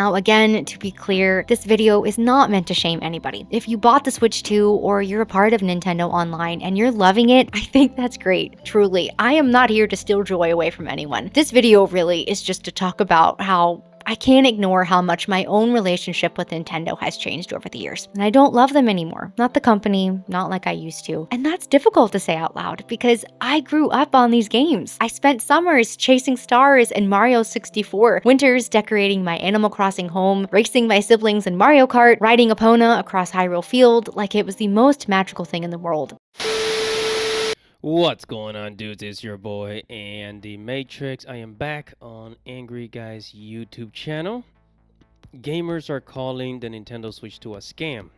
Now again, to be clear, this video is not meant to shame anybody. If you bought the Switch 2 or you're a part of Nintendo Online and you're loving it, I think that's great, truly. I am not here to steal joy away from anyone. This video really is just to talk about how I can't ignore how much my own relationship with Nintendo has changed over the years. And I don't love them anymore. Not the company, not like I used to. And that's difficult to say out loud because I grew up on these games. I spent summers chasing stars in Mario 64, winters decorating my Animal Crossing home, racing my siblings in Mario Kart, riding Epona across Hyrule Field like it was the most magical thing in the world. What's going on, dudes? It's your boy Andy Matrix. I am back on Angry Guys YouTube channel. Gamers are calling the Nintendo Switch 2 a scam.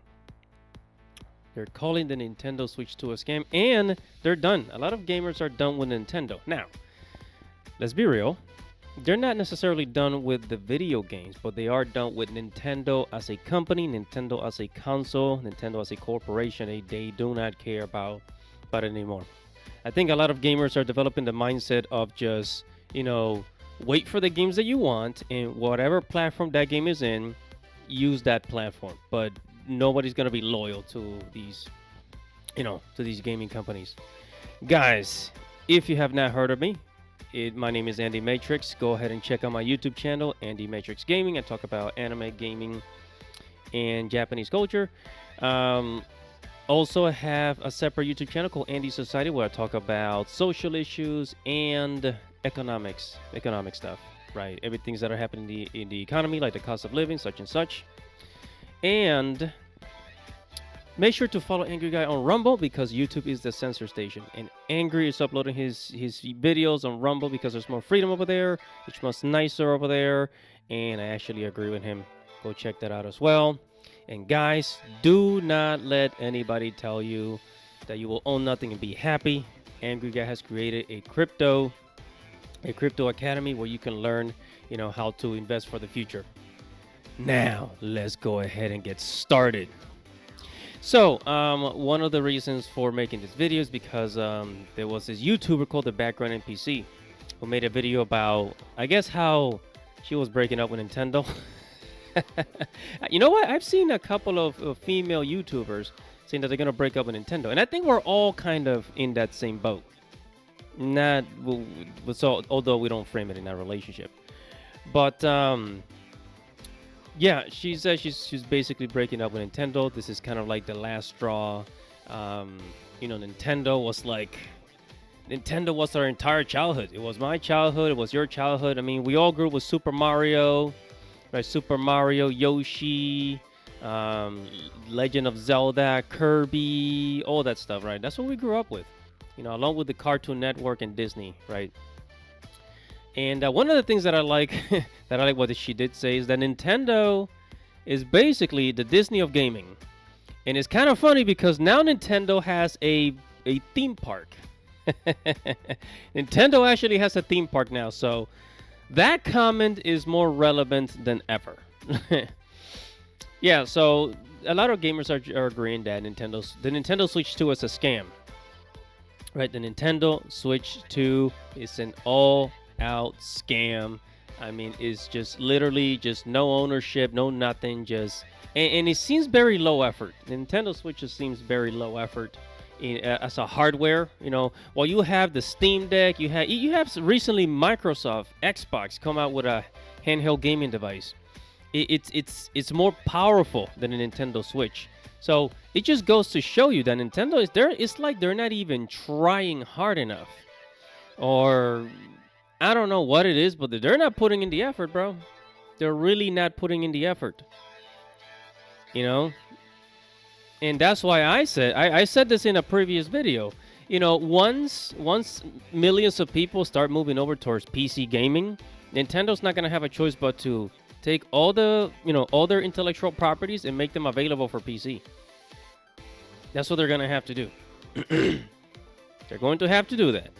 They're calling the Nintendo Switch 2 a scam, and they're done. A lot of gamers are done with Nintendo. Now, let's be real. They're not necessarily done with the video games, but they are done with Nintendo as a company, Nintendo as a console, Nintendo as a corporation. They do not care about it anymore. I think a lot of gamers are developing the mindset of just, wait for the games that you want, and whatever platform that game is in, use that platform. But nobody's going to be loyal to these, to these gaming companies. Guys, if you have not heard of me, my name is Andy Matrix. Go ahead and check out my YouTube channel, Andy Matrix Gaming. I talk about anime, gaming, and Japanese culture. Also, I have a separate YouTube channel called Andy Society where I talk about social issues and economic stuff, right? Everything that are happening in the economy, like the cost of living, such and such. And make sure to follow Angry Guy on Rumble because YouTube is the censor station. And Angry is uploading his videos on Rumble because there's more freedom over there. It's much nicer over there. And I actually agree with him. Go check that out as well. And guys, do not let anybody tell you that you will own nothing and be happy. Angry Guy has created a crypto academy where you can learn, how to invest for the future. Now, let's go ahead and get started. So, one of the reasons for making this video is because there was this YouTuber called the Background NPC who made a video about, I guess, how she was breaking up with Nintendo. You know what? I've seen a couple of female YouTubers saying that they're going to break up with Nintendo. And I think we're all kind of in that same boat. Although we don't frame it in a relationship. But, yeah, she says she's basically breaking up with Nintendo. This is kind of like the last straw. Nintendo was our entire childhood. It was my childhood. It was your childhood. I mean, we all grew up with Super Mario. Right, Super Mario, Yoshi, Legend of Zelda, Kirby, all that stuff, right? That's what we grew up with, along with the Cartoon Network and Disney, right? And one of the things that I like, what she did say is that Nintendo is basically the Disney of gaming. And it's kind of funny because now Nintendo has a theme park. Nintendo actually has a theme park now, so that comment is more relevant than ever. Yeah, so a lot of gamers are agreeing that the Nintendo Switch 2 is a scam. Right, the Nintendo Switch 2 is an all-out scam. I mean, it's just literally just no ownership, no nothing, and it seems very low effort. The Nintendo Switch just seems very low effort. As a hardware, while you have the Steam Deck, you have recently Microsoft Xbox come out with a handheld gaming device. It's more powerful than a Nintendo Switch. So it just goes to show you that Nintendo is there. It's like they're not even trying hard enough, or I don't know what it is, but they're not putting in the effort, bro. They're really not putting in the effort. And that's why I said this in a previous video. Once millions of people start moving over towards PC gaming, Nintendo's not going to have a choice but to take all their intellectual properties and make them available for PC. That's what they're going to have to do. They're going to have to do that.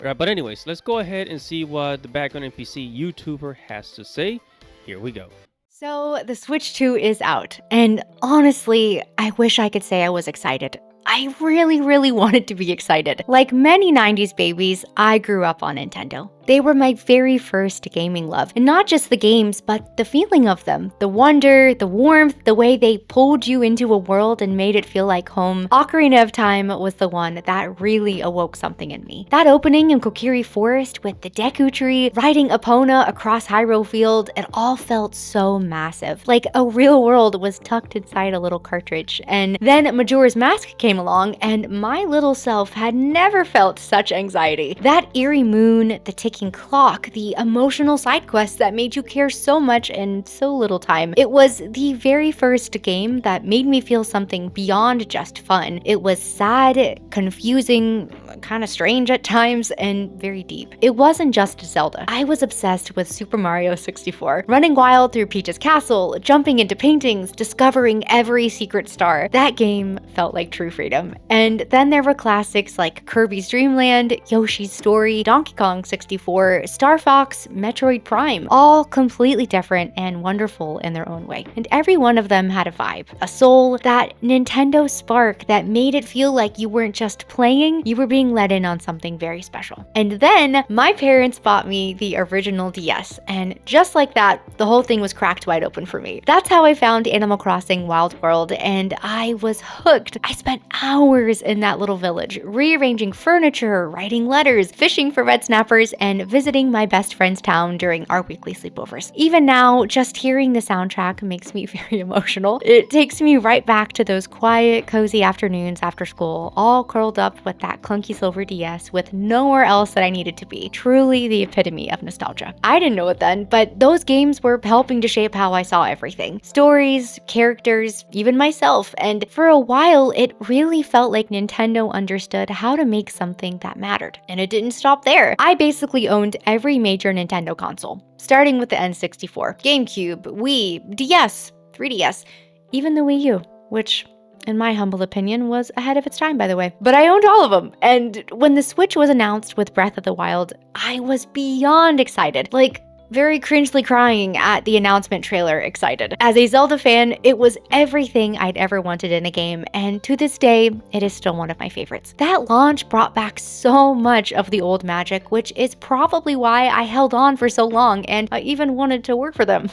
All right, but anyways, let's go ahead and see what the Background NPC YouTuber has to say. Here we go. So the Switch 2 is out, and honestly, I wish I could say I was excited. I really, really wanted to be excited. Like many 90s babies, I grew up on Nintendo. They were my very first gaming love. And not just the games, but the feeling of them. The wonder, the warmth, the way they pulled you into a world and made it feel like home. Ocarina of Time was the one that really awoke something in me. That opening in Kokiri Forest with the Deku Tree, riding Epona across Hyrule Field, it all felt so massive. Like a real world was tucked inside a little cartridge. And then Majora's Mask came along, and my little self had never felt such anxiety. That eerie moon, the ticking clock, the emotional side quests that made you care so much in so little time. It was the very first game that made me feel something beyond just fun. It was sad, confusing, kind of strange at times, and very deep. It wasn't just Zelda. I was obsessed with Super Mario 64, running wild through Peach's castle, jumping into paintings, discovering every secret star. That game felt like true freedom. And then there were classics like Kirby's Dream Land, Yoshi's Story, Donkey Kong 64, Star Fox, Metroid Prime, all completely different and wonderful in their own way. And every one of them had a vibe, a soul, that Nintendo spark that made it feel like you weren't just playing, you were being let in on something very special. And then my parents bought me the original DS, and just like that, the whole thing was cracked wide open for me. That's how I found Animal Crossing Wild World, and I was hooked. I spent hours in that little village, rearranging furniture, writing letters, fishing for red snappers, and visiting my best friend's town during our weekly sleepovers. Even now, just hearing the soundtrack makes me very emotional. It takes me right back to those quiet, cozy afternoons after school, all curled up with that clunky silver DS with nowhere else that I needed to be. Truly the epitome of nostalgia. I didn't know it then, but those games were helping to shape how I saw everything. Stories, characters, even myself. And for a while, it really felt like Nintendo understood how to make something that mattered. And it didn't stop there. I basically owned every major Nintendo console, starting with the N64, GameCube, Wii, DS, 3DS, even the Wii U, which, in my humble opinion, was ahead of its time, by the way. But I owned all of them. And when the Switch was announced with Breath of the Wild, I was beyond excited. Like, very cringely crying at the announcement trailer excited. As a Zelda fan, it was everything I'd ever wanted in a game, and to this day, it is still one of my favorites. That launch brought back so much of the old magic, which is probably why I held on for so long, and I even wanted to work for them.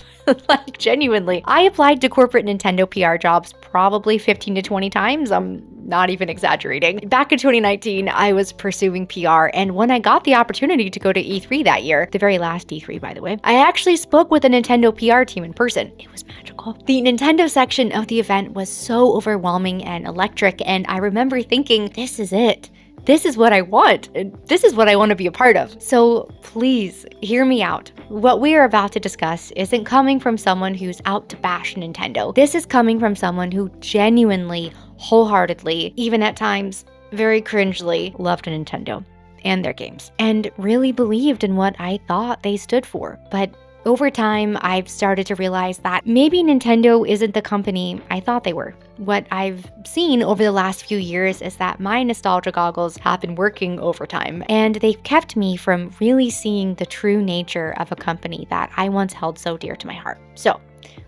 Like, genuinely. I applied to corporate Nintendo PR jobs probably 15 to 20 times. I'm not even exaggerating. Back in 2019, I was pursuing PR, and when I got the opportunity to go to E3 that year, the very last E3 by the way, I actually spoke with a Nintendo PR team in person. It was magical. The Nintendo section of the event was so overwhelming and electric, and I remember thinking, this is it. This is what I want, and this is what I want to be a part of. So please, hear me out. What we are about to discuss isn't coming from someone who's out to bash Nintendo. This is coming from someone who genuinely, wholeheartedly, even at times very cringely, loved Nintendo and their games, and really believed in what I thought they stood for. But over time, I've started to realize that maybe Nintendo isn't the company I thought they were. What I've seen over the last few years is that my nostalgia goggles have been working overtime, and they've kept me from really seeing the true nature of a company that I once held so dear to my heart. So,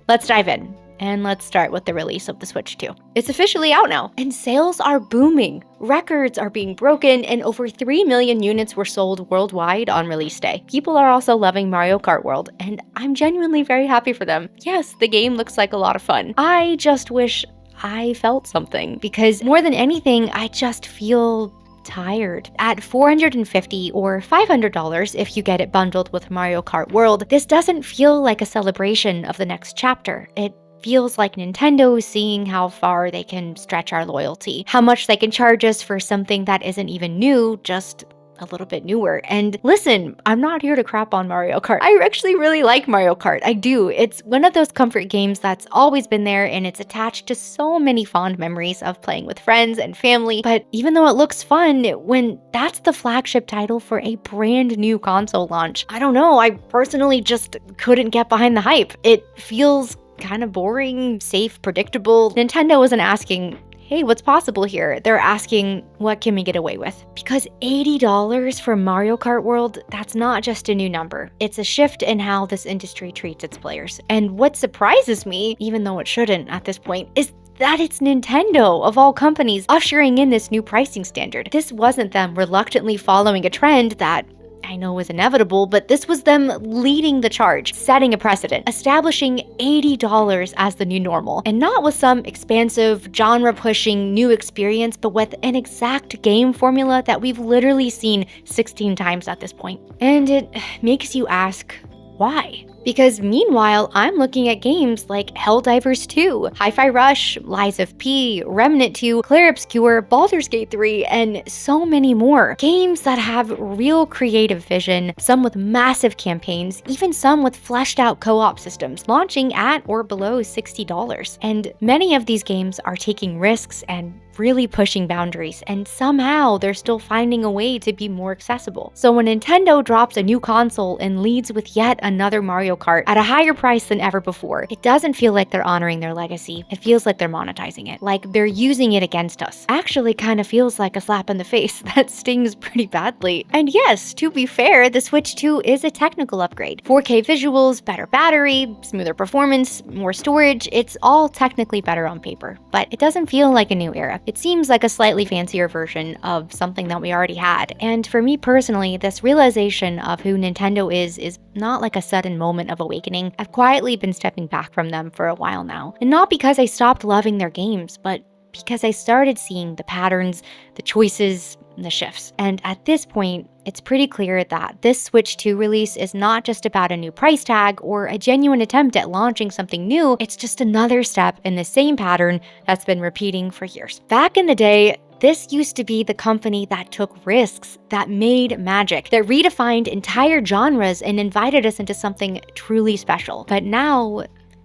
let's dive in. And let's start with the release of the Switch 2. It's officially out now, and sales are booming. Records are being broken, and over 3 million units were sold worldwide on release day. People are also loving Mario Kart World, and I'm genuinely very happy for them. Yes, the game looks like a lot of fun. I just wish I felt something, because more than anything, I just feel tired. At $450 or $500 if you get it bundled with Mario Kart World, this doesn't feel like a celebration of the next chapter. It feels like Nintendo seeing how far they can stretch our loyalty, how much they can charge us for something that isn't even new, just a little bit newer. And listen, I'm not here to crap on Mario Kart. I actually really like Mario Kart. I do. It's one of those comfort games that's always been there, and it's attached to so many fond memories of playing with friends and family. But even though it looks fun, when that's the flagship title for a brand new console launch, I don't know, I personally just couldn't get behind the hype. It feels kind of boring, safe, predictable. Nintendo isn't asking, hey, what's possible here? They're asking, what can we get away with? Because $80 for Mario Kart World, that's not just a new number. It's a shift in how this industry treats its players. And what surprises me, even though it shouldn't at this point, is that it's Nintendo, of all companies, ushering in this new pricing standard. This wasn't them reluctantly following a trend that I know was inevitable, but this was them leading the charge, setting a precedent, establishing $80 as the new normal, and not with some expansive, genre-pushing new experience, but with an exact game formula that we've literally seen 16 times at this point. And it makes you ask, why? Because meanwhile, I'm looking at games like Helldivers 2, Hi-Fi Rush, Lies of P, Remnant 2, Clair Obscur, Baldur's Gate 3, and so many more. Games that have real creative vision, some with massive campaigns, even some with fleshed out co-op systems, launching at or below $60. And many of these games are taking risks and really pushing boundaries, and somehow they're still finding a way to be more accessible. So when Nintendo drops a new console and leads with yet another Mario Kart at a higher price than ever before, it doesn't feel like they're honoring their legacy. It feels like they're monetizing it, like they're using it against us. Actually kind of feels like a slap in the face that stings pretty badly. And yes, to be fair, the Switch 2 is a technical upgrade. 4K visuals, better battery, smoother performance, more storage, it's all technically better on paper. But it doesn't feel like a new era. It seems like a slightly fancier version of something that we already had. And for me personally, this realization of who Nintendo is not like a sudden moment of awakening. I've quietly been stepping back from them for a while now. And not because I stopped loving their games, but because I started seeing the patterns, the choices, and the shifts. And at this point, it's pretty clear that this Switch 2 release is not just about a new price tag or a genuine attempt at launching something new, it's just another step in the same pattern that's been repeating for years. Back in the day, this used to be the company that took risks, that made magic, that redefined entire genres and invited us into something truly special. But now,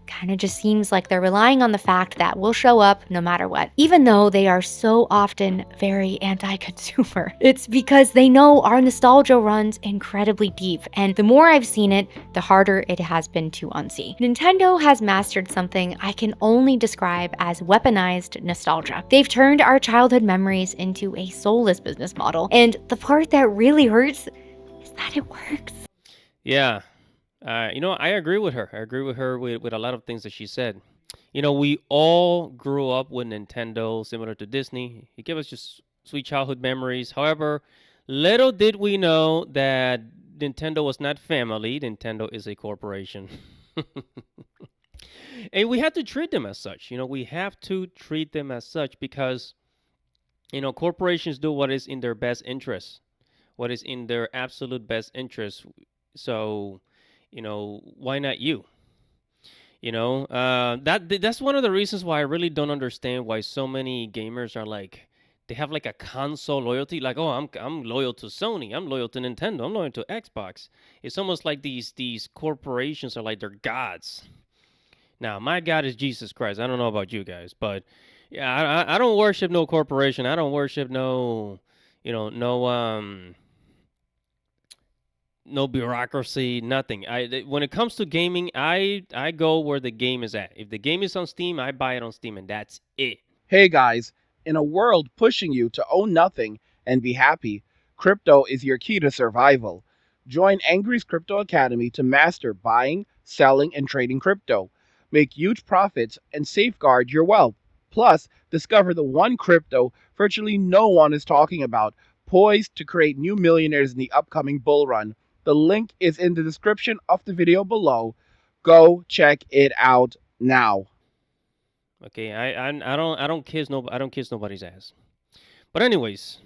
kind of just seems like they're relying on the fact that we'll show up no matter what, even though they are so often very anti-consumer. It's because they know our nostalgia runs incredibly deep, and the more I've seen it, the harder it has been to unsee. Nintendo has mastered something I can only describe as weaponized nostalgia. They've turned our childhood memories into a soulless business model, and the part that really hurts is that it works. Yeah. I agree with her. I agree with her with a lot of things that she said. We all grew up with Nintendo, similar to Disney. It gave us just sweet childhood memories. However, little did we know that Nintendo was not family. Nintendo is a corporation. And we have to treat them as such. We have to treat them as such because, corporations do what is in their best interest, what is in their absolute best interest. So, why not you? That's one of the reasons why I really don't understand why so many gamers are like they have like a console loyalty. Like, oh, I'm loyal to Sony, I'm loyal to Nintendo, I'm loyal to Xbox. It's almost like these corporations are like their gods. Now, my God is Jesus Christ. I don't know about you guys, but yeah, I don't worship no corporation. I don't worship no, no no bureaucracy, nothing. When it comes to gaming, I go where the game is at. If the game is on Steam, I buy it on Steam, and that's it. Hey guys, in a world pushing you to own nothing and be happy, crypto is your key to survival. Join Angry's Crypto Academy to master buying, selling, and trading crypto. Make huge profits and safeguard your wealth. Plus, discover the one crypto virtually no one is talking about, poised to create new millionaires in the upcoming bull run. The link is in the description of the video below. Go check it out now. Okay, I don't kiss nobody's ass. But anyways,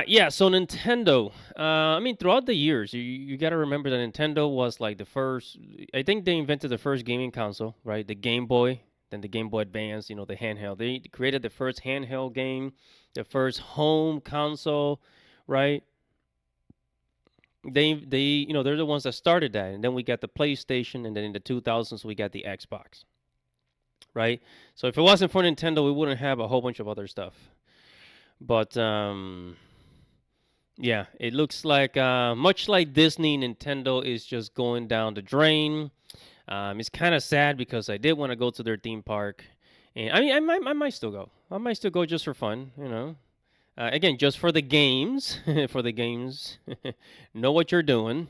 yeah. So Nintendo. I mean, throughout the years, you got to remember that Nintendo was like the first. I think they invented the first gaming console, right? The Game Boy, then the Game Boy Advance. The handheld. They created the first handheld game, the first home console, right? They're the ones that started that, and then we got the PlayStation, and then in the 2000s we got the Xbox, right? So if it wasn't for Nintendo, we wouldn't have a whole bunch of other stuff. But yeah, it looks like much like Disney, Nintendo is just going down the drain. It's kind of sad because I did want to go to their theme park, and I mean I might still go. I might still go just for fun. Again, just for the games, for the games, know what you're doing.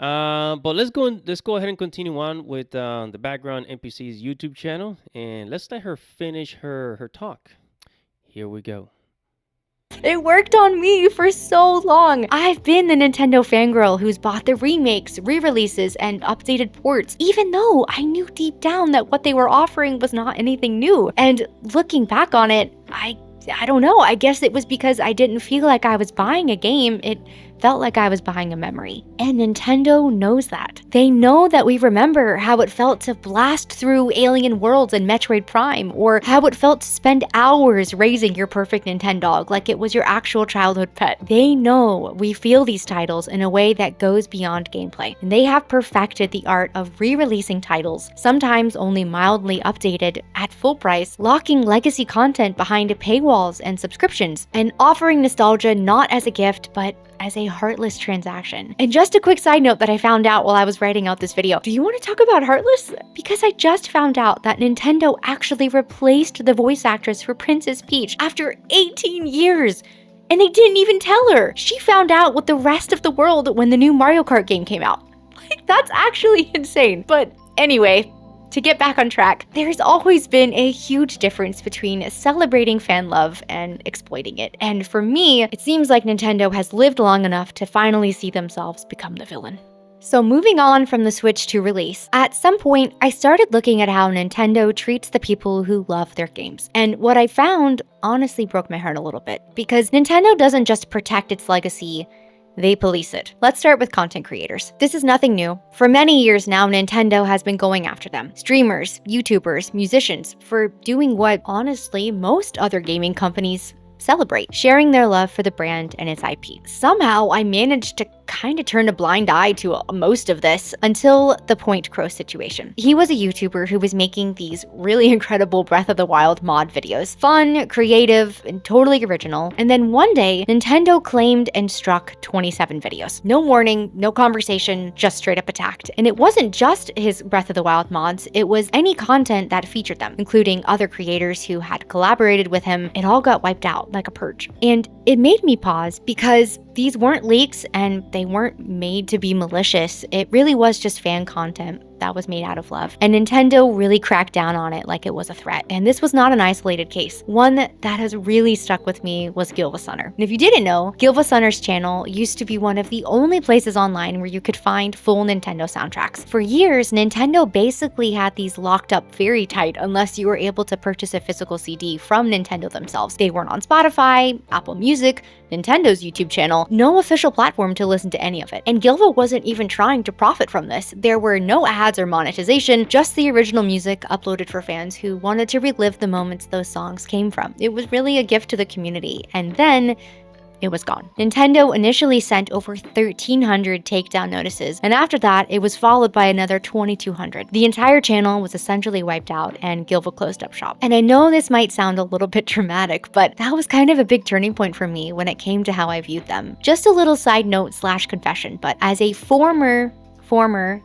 But let's go ahead and continue on with the background NPC's YouTube channel, and let's let her finish her talk. Here we go. It worked on me for so long. I've been the Nintendo fangirl who's bought the remakes, re-releases, and updated ports, even though I knew deep down that what they were offering was not anything new. And looking back on it, I don't know, I guess it was because I didn't feel like I was buying a game, it felt like I was buying a memory. And Nintendo knows that. They know that we remember how it felt to blast through Alien Worlds and Metroid Prime, or how it felt to spend hours raising your perfect Nintendog like it was your actual childhood pet. They know we feel these titles in a way that goes beyond gameplay. And they have perfected the art of re-releasing titles, sometimes only mildly updated, at full price, locking legacy content behind paywalls and subscriptions, and offering nostalgia not as a gift, but as a heartless transaction. And just a quick side note that I found out while I was writing out this video. Do you want to talk about Heartless? Because I just found out that Nintendo actually replaced the voice actress for Princess Peach after 18 years. And they didn't even tell her. She found out with the rest of the world when the new Mario Kart game came out. Like, that's actually insane. But anyway, to get back on track, there's always been a huge difference between celebrating fan love and exploiting it. And for me, it seems like Nintendo has lived long enough to finally see themselves become the villain. So moving on from the Switch 2 release, at some point, I started looking at how Nintendo treats the people who love their games. And what I found honestly broke my heart a little bit, because Nintendo doesn't just protect its legacy, they police it. Let's start with content creators. This is nothing new. For many years now, Nintendo has been going after them. Streamers, YouTubers, musicians, for doing what, honestly, most other gaming companies celebrate, sharing their love for the brand and its IP. Somehow, I managed to kind of turn a blind eye to most of this until the Point Crow situation. He was a YouTuber who was making these really incredible Breath of the Wild mod videos. Fun, creative, and totally original. And then one day, Nintendo claimed and struck 27 videos. No warning, no conversation, just straight up attacked. And it wasn't just his Breath of the Wild mods, it was any content that featured them, including other creators who had collaborated with him. It all got wiped out like a purge. And it made me pause because these weren't leaks and they weren't made to be malicious. It really was just fan content that was made out of love. And Nintendo really cracked down on it like it was a threat. And this was not an isolated case. One that has really stuck with me was Gilvasunner. And if you didn't know, Gilvasunner's channel used to be one of the only places online where you could find full Nintendo soundtracks. For years, Nintendo basically had these locked up very tight unless you were able to purchase a physical CD from Nintendo themselves. They weren't on Spotify, Apple Music, Nintendo's YouTube channel, no official platform to listen to any of it. And Gilva wasn't even trying to profit from this. There were no ads or monetization, just the original music uploaded for fans who wanted to relive the moments those songs came from. It was really a gift to the community. And then it was gone. Nintendo initially sent over 1,300 takedown notices, and after that, it was followed by another 2,200. The entire channel was essentially wiped out, and Gilva closed up shop. And I know this might sound a little bit dramatic, but that was kind of a big turning point for me when it came to how I viewed them. Just a little side note / confession, but as a former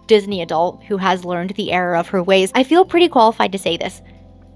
Disney adult who has learned the error of her ways, I feel pretty qualified to say this.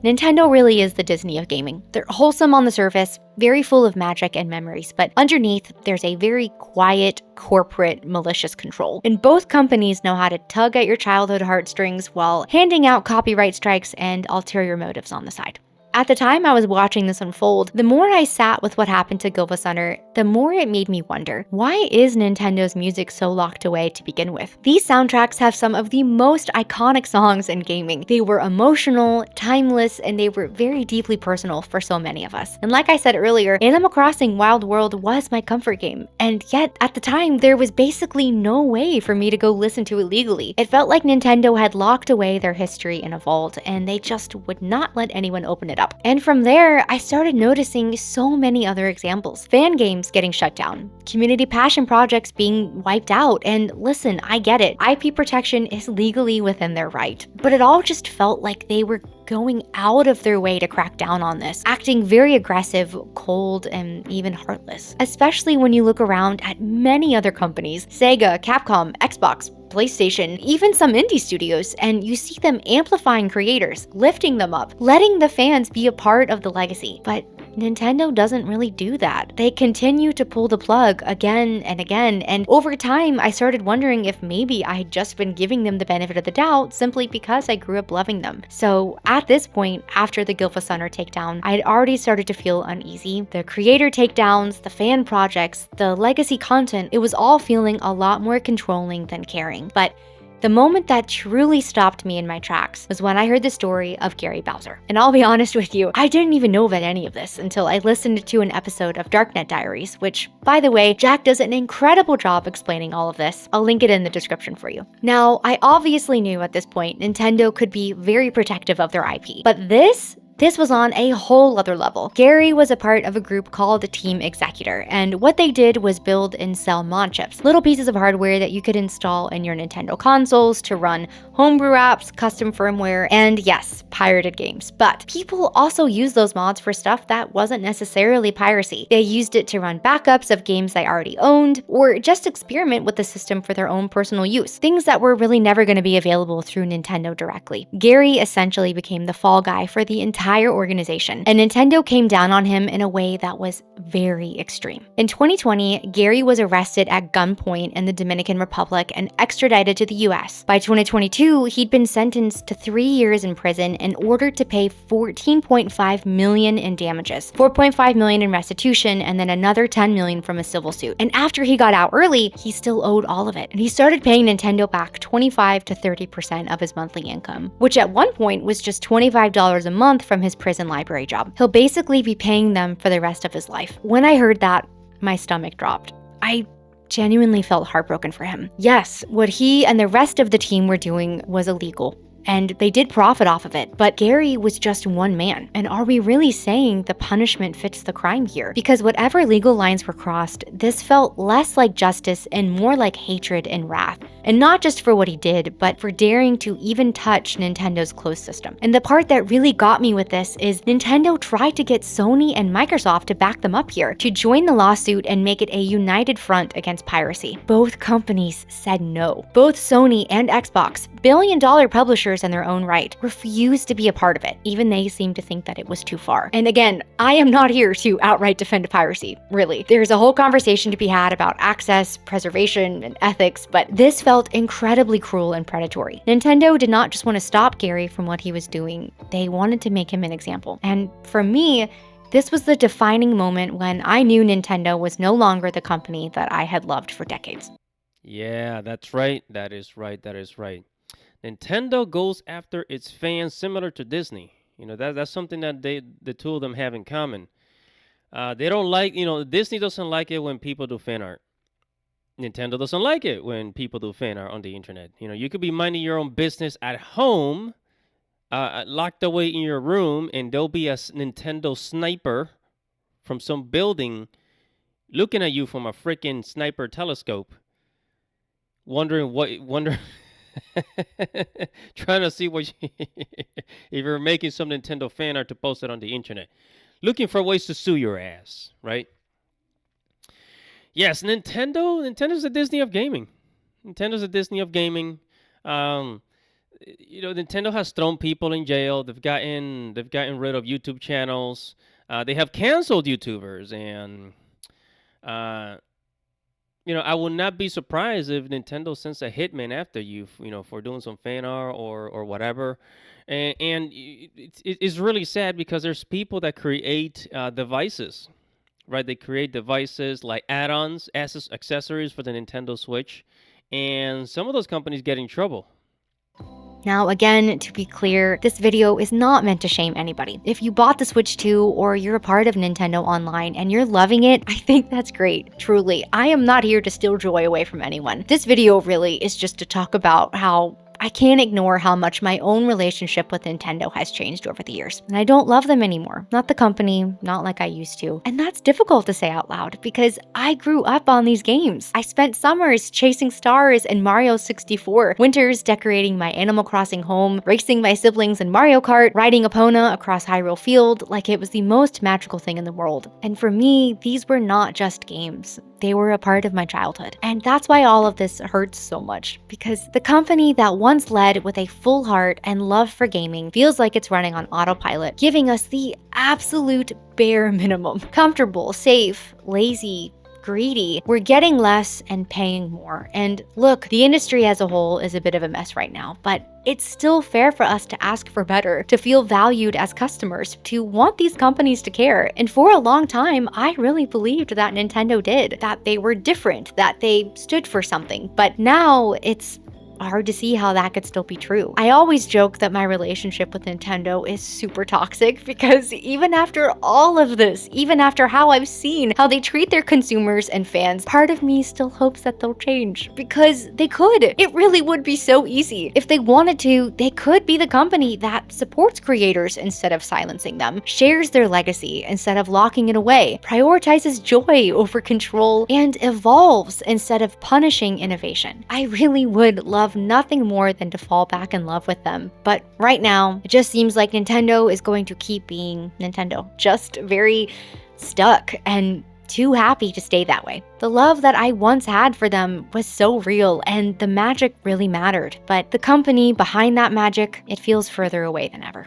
Nintendo really is the Disney of gaming. They're wholesome on the surface, very full of magic and memories, but underneath, there's a very quiet, corporate, malicious control. And both companies know how to tug at your childhood heartstrings while handing out copyright strikes and ulterior motives on the side. At the time I was watching this unfold, the more I sat with what happened to Gilvasunner, the more it made me wonder, why is Nintendo's music so locked away to begin with? These soundtracks have some of the most iconic songs in gaming. They were emotional, timeless, and they were very deeply personal for so many of us. And like I said earlier, Animal Crossing Wild World was my comfort game. And yet, at the time, there was basically no way for me to go listen to it legally. It felt like Nintendo had locked away their history in a vault, and they just would not let anyone open it up. And from there, I started noticing so many other examples. Fan games getting shut down, community passion projects being wiped out, and listen, I get it. IP protection is legally within their right, but it all just felt like they were going out of their way to crack down on this, acting very aggressive, cold, and even heartless. Especially when you look around at many other companies, Sega, Capcom, Xbox, PlayStation, even some indie studios, and you see them amplifying creators, lifting them up, letting the fans be a part of the legacy. But Nintendo doesn't really do that. They continue to pull the plug again and again, and over time, I started wondering if maybe I had just been giving them the benefit of the doubt simply because I grew up loving them. So at this point, after the Gylfasunner takedown, I had already started to feel uneasy. The creator takedowns, the fan projects, the legacy content, it was all feeling a lot more controlling than caring. But the moment that truly stopped me in my tracks was when I heard the story of Gary Bowser. And I'll be honest with you, I didn't even know about any of this until I listened to an episode of Darknet Diaries, which, by the way, Jack does an incredible job explaining all of this. I'll link it in the description for you. Now, I obviously knew at this point Nintendo could be very protective of their IP, but this was on a whole other level. Gary was a part of a group called Team Executor, and what they did was build and sell mod chips, little pieces of hardware that you could install in your Nintendo consoles to run homebrew apps, custom firmware, and yes, pirated games. But people also use those mods for stuff that wasn't necessarily piracy. They used it to run backups of games they already owned, or just experiment with the system for their own personal use, things that were really never going to be available through Nintendo directly. Gary essentially became the fall guy for the entire organization, and Nintendo came down on him in a way that was very extreme. In 2020, Gary was arrested at gunpoint in the Dominican Republic and extradited to the US. By 2022, he'd been sentenced to 3 years in prison and ordered to pay $14.5 million in damages, $4.5 million in restitution, and then another $10 million from a civil suit. And after he got out early, he still owed all of it. And he started paying Nintendo back 25 to 30% of his monthly income, which at one point was just $25 a month from his prison library job. He'll basically be paying them for the rest of his life. When I heard that, my stomach dropped. I genuinely felt heartbroken for him. Yes, what he and the rest of the team were doing was illegal, and they did profit off of it, but Gary was just one man. And are we really saying the punishment fits the crime here? Because whatever legal lines were crossed, this felt less like justice and more like hatred and wrath. And not just for what he did, but for daring to even touch Nintendo's closed system. And the part that really got me with this is Nintendo tried to get Sony and Microsoft to back them up here, to join the lawsuit and make it a united front against piracy. Both companies said no. Both Sony and Xbox, billion-dollar publishers in their own right, refused to be a part of it. Even they seemed to think that it was too far. And again, I am not here to outright defend piracy, really. There's a whole conversation to be had about access, preservation, and ethics, but this felt incredibly cruel and predatory. Nintendo did not just want to stop Gary from what he was doing, they wanted to make him an example. And for me, this was the defining moment when I knew Nintendo was no longer the company that I had loved for decades. Yeah, that's right. That is right. That is right. Nintendo goes after its fans similar to Disney. That's something that the two of them have in common. They don't like, Disney doesn't like it when people do fan art. Nintendo doesn't like it when people do fan art on the internet. You could be minding your own business at home, locked away in your room, and there'll be a Nintendo sniper from some building looking at you from a freaking sniper telescope, wondering trying to see if you're making some Nintendo fan art to post it on the internet, looking for ways to sue your ass, right? Yes, Nintendo's the Disney of gaming. Nintendo's the Disney of gaming. Nintendo has thrown people in jail. They've gotten rid of YouTube channels. They have canceled YouTubers, and I would not be surprised if Nintendo sends a hitman after you, for doing some fan art or whatever. And it's really sad because there's people that create devices. Right, they create devices like add-ons, accessories for the Nintendo Switch, and some of those companies get in trouble. Now, again, to be clear, this video is not meant to shame anybody. If you bought the Switch 2 or you're a part of Nintendo Online and you're loving it, I think that's great. Truly, I am not here to steal joy away from anyone. This video really is just to talk about how I can't ignore how much my own relationship with Nintendo has changed over the years. And I don't love them anymore. Not the company, not like I used to. And that's difficult to say out loud because I grew up on these games. I spent summers chasing stars in Mario 64, winters decorating my Animal Crossing home, racing my siblings in Mario Kart, riding Epona across Hyrule Field like it was the most magical thing in the world. And for me, these were not just games. They were a part of my childhood. And that's why all of this hurts so much, because the company that once led with a full heart and love for gaming feels like it's running on autopilot, giving us the absolute bare minimum. Comfortable, safe, lazy, greedy. We're getting less and paying more. And look, the industry as a whole is a bit of a mess right now, but it's still fair for us to ask for better, to feel valued as customers, to want these companies to care. And for a long time, I really believed that Nintendo did, that they were different, that they stood for something. But now it's hard to see how that could still be true. I always joke that my relationship with Nintendo is super toxic because even after all of this, even after how I've seen how they treat their consumers and fans, part of me still hopes that they'll change because they could. It really would be so easy. If they wanted to, they could be the company that supports creators instead of silencing them, shares their legacy instead of locking it away, prioritizes joy over control, and evolves instead of punishing innovation. I really would love nothing more than to fall back in love with them. But right now, it just seems like Nintendo is going to keep being Nintendo. Just very stuck and too happy to stay that way. The love that I once had for them was so real and the magic really mattered. But the company behind that magic, it feels further away than ever.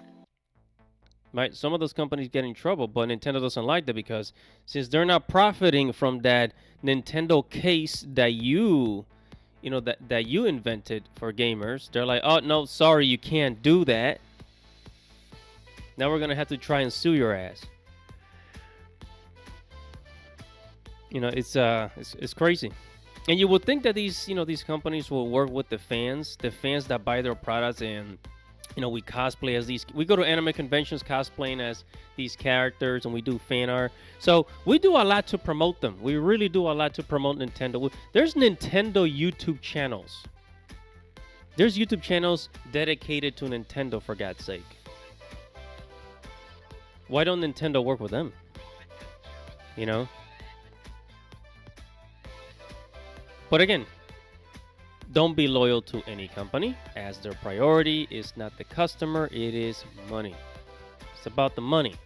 Right? Some of those companies get in trouble, but Nintendo doesn't like that because since they're not profiting from that Nintendo case that that you invented for gamers, they're like, oh no, sorry, you can't do that. Now we're gonna have to try and sue your ass. It's crazy. And you would think that these companies will work with the fans that buy their products, and we cosplay as these. We go to anime conventions cosplaying as these characters, and we do fan art. So we do a lot to promote them. We really do a lot to promote Nintendo. There's Nintendo YouTube channels. There's YouTube channels dedicated to Nintendo, for God's sake. Why don't Nintendo work with them? But again, don't be loyal to any company, as their priority is not the customer, it is money. It's about the money.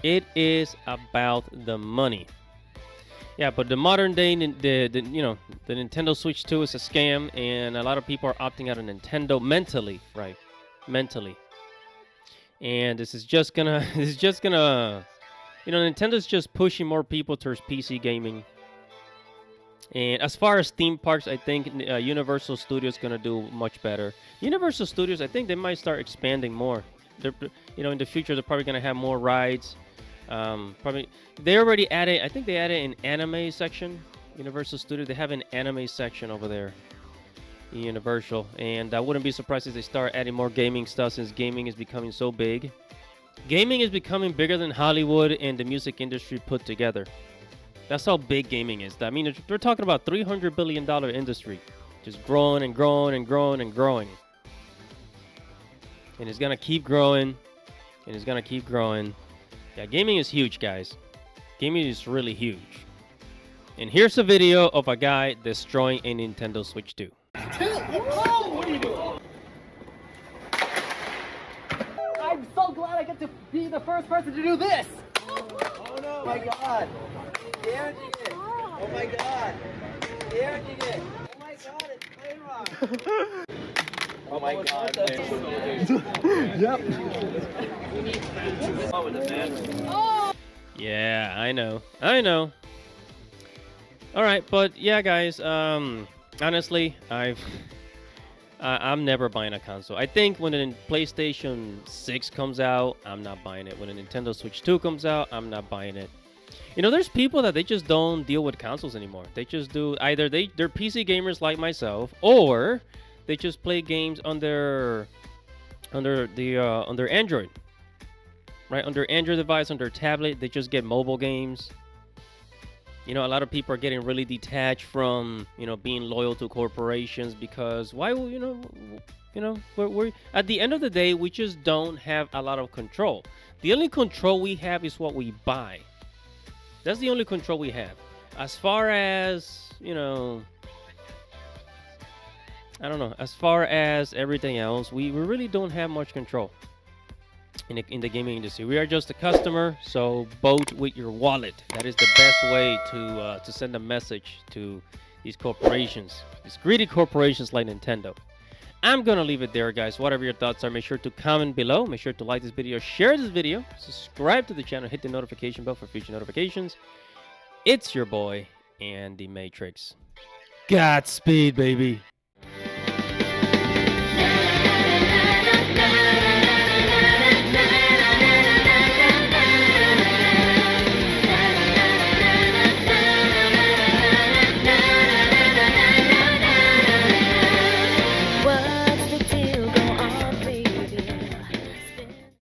It is about the money. Yeah, but the modern day, the Nintendo Switch 2 is a scam, and a lot of people are opting out of Nintendo mentally, right? Mentally. And this is just gonna, Nintendo's just pushing more people towards PC gaming. And as far as theme parks, I think Universal Studios going to do much better. Universal Studios, I think they might start expanding more. They're, in the future, they're probably going to have more rides. Probably they already added. I think they added an anime section. Universal Studios, they have an anime section over there in Universal, and I wouldn't be surprised if they start adding more gaming stuff since gaming is becoming so big. Gaming is becoming bigger than Hollywood and the music industry put together. That's how big gaming is. I mean, we're talking about $300 billion industry, just growing and growing and growing and growing. And it's gonna keep growing, and it's gonna keep growing. Yeah, gaming is huge, guys. Gaming is really huge. And here's a video of a guy destroying a Nintendo Switch 2. Oh, what are you doing? I'm so glad I get to be the first person to do this. Oh no, my God. Damaging it. Oh my God. Damaging it. Oh my God, it's plain wrong. Oh my God. Yep. Yeah, I know. All right, but yeah, guys. Honestly, I'm never buying a console. I think when the PlayStation 6 comes out, I'm not buying it. When the Nintendo Switch 2 comes out, I'm not buying it. There's people that they just don't deal with consoles anymore. They just do either they're PC gamers like myself, or they just play games on their Android, right? On their Android device, on their tablet, they just get mobile games. You know, a lot of people are getting really detached from, you know, being loyal to corporations because why will, we're at the end of the day, we just don't have a lot of control. The only control we have is what we buy. That's the only control we have. As far as, I don't know, as far as everything else, we really don't have much control in the gaming industry. We are just a customer, so vote with your wallet. That is the best way to send a message to these corporations, these greedy corporations like Nintendo. I'm gonna leave it there, guys. Whatever your thoughts are, make sure to comment below. Make sure to like this video, share this video, subscribe to the channel, hit the notification bell for future notifications. It's your boy, Andy Matrix. Godspeed, baby.